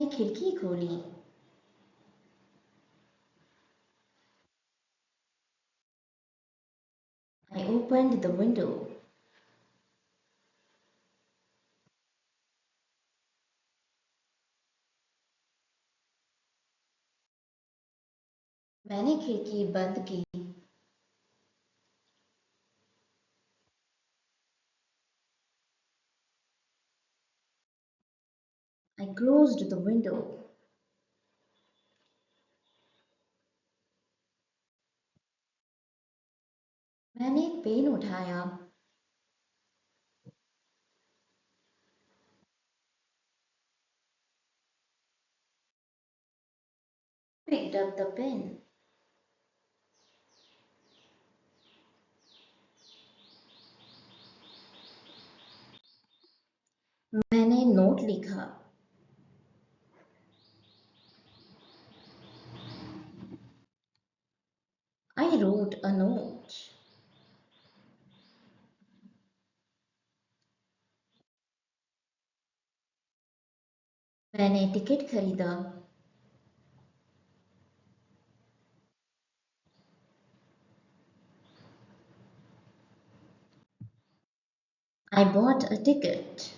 मैंने खिड़की खोली। I opened the window. मैंने खिड़की बंद की। I closed the window. मैंने पेन उठाया। Picked up the pen. मैंने नोट लिखा। I wrote a note. मैंने टिकट खरीदा। I bought a ticket.